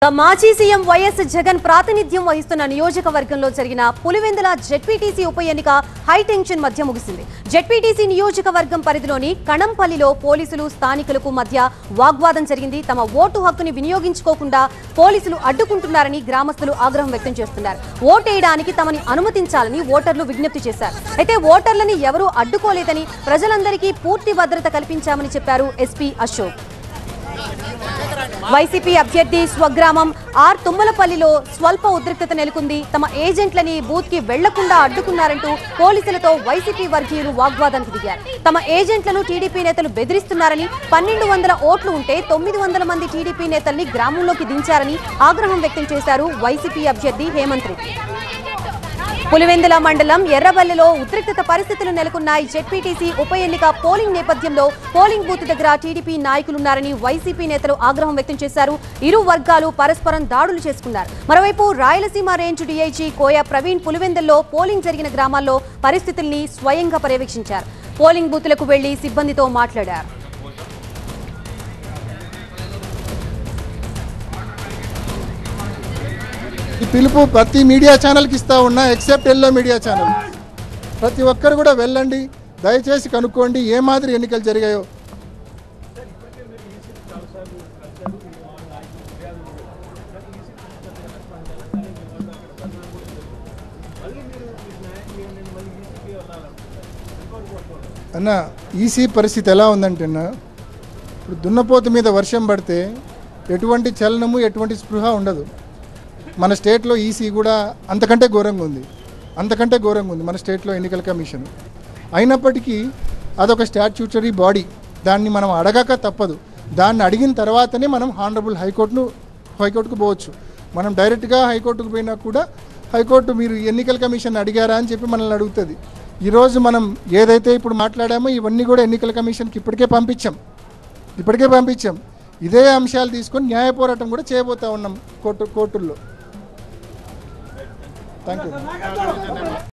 మాజీ CM YS Jagan ప్రాతినిధ్యం వహిస్తున్న నియోజకవర్గంలో జరిగిన పులివెందుల జెడ్పీటీసీ ఉప ఎన్నిక హై టెన్షన్ మధ్య ముగిసింది. జెడ్పీటీసీ నియోజకవర్గం పరిధిలోని కణంపల్లిలో పోలీసులు స్థానికులకు మధ్య వాగ్వాదం జరిగింది. తమ ఓటు హక్కుని వినియోగించుకోకుండా పోలీసులు అడ్డుకుంటున్నారని గ్రామస్తులు ఆగ్రహం వ్యక్తం చేస్తున్నారు. ఓటేయడానికి తమని అనుమతించాలని ఓటర్లు విజ్ఞప్తి చేశారు. అయితే ఓటర్లని ఎవరూ అడ్డుకోలేదని, ప్రజలందరికీ పూర్తి భద్రత కల్పించామని చెప్పారు ఎస్పీ అశోక్. వైసీపీ అభ్యర్థి స్వగ్రామం ఆర్ తుమ్మలపల్లిలో స్వల్ప ఉద్రిక్తత నెలకొంది. తమ ఏజెంట్లని బూత్ కి వెళ్లకుండా అడ్డుకున్నారంటూ పోలీసులతో వైసీపీ వర్గీయులు వాగ్వాదానికి దిగారు. తమ ఏజెంట్లను టీడీపీ నేతలు బెదిరిస్తున్నారని, 1200 ఓట్లు ఉంటే 900 మంది టీడీపీ నేతల్ని గ్రామంలోకి దించారని ఆగ్రహం వ్యక్తం చేశారు వైసీపీ అభ్యర్థి హేమంత్ రెడ్డి. పులివెందుల మండలం ఎర్రబల్లిలో ఉద్రిక్తత పరిస్థితులు నెలకొన్నాయి. జెడ్పీటీసీ ఉప ఎన్నిక పోలింగ్ నేపథ్యంలో పోలింగ్ బూత్ దగ్గర టీడీపీ నాయకులున్నారని వైసీపీ నేతలు ఆగ్రహం వ్యక్తం చేశారు. ఇరు వర్గాలు పరస్పరం దాడులు చేసుకున్నారు. మరోవైపు రాయలసీమ రేంజ్ డీఐజీ కోయ ప్రవీణ్ పులివెందుల్లో పోలింగ్ జరిగిన గ్రామాల్లో పరిస్థితుల్ని స్వయంగా పర్యవేక్షించారు. పోలింగ్ బూత్లకు వెళ్లి సిబ్బందితో మాట్లాడారు. ఈ పిలుపు ప్రతి మీడియా ఛానల్కి ఇస్తూ ఉన్నా, ఎక్సెప్ట్ ఎల్లో మీడియా ఛానల్. ప్రతి ఒక్కరు కూడా వెళ్ళండి, దయచేసి కనుక్కోండి ఏ మాదిరి ఎన్నికలు జరిగాయో. అన్న ఈసీ పరిస్థితి ఎలా ఉందంటే అన్న, ఇప్పుడు దున్నపోతు మీద వర్షం పడితే ఎటువంటి చలనము ఎటువంటి స్పృహ ఉండదు. మన స్టేట్లో ఈసీ కూడా అంతకంటే ఘోరంగా ఉంది మన స్టేట్లో ఎన్నికల కమిషన్. అయినప్పటికీ అదొక స్టాట్యూటరీ బాడీ, దాన్ని మనం అడగక తప్పదు. దాన్ని అడిగిన తర్వాతనే మనం హానరబుల్ హైకోర్టుకు పోవచ్చు. మనం డైరెక్ట్గా హైకోర్టుకు పోయినా కూడా హైకోర్టు మీరు ఎన్నికల కమిషన్ అడిగారా అని చెప్పి మనల్ని అడుగుతుంది. ఈరోజు మనం ఏదైతే ఇప్పుడు మాట్లాడామో ఇవన్నీ కూడా ఎన్నికల కమిషన్కి ఇప్పటికే పంపించాం. ఇదే అంశాలు తీసుకొని న్యాయ పోరాటం కూడా చేయబోతా ఉన్నాం కోర్టుల్లో. Thank you.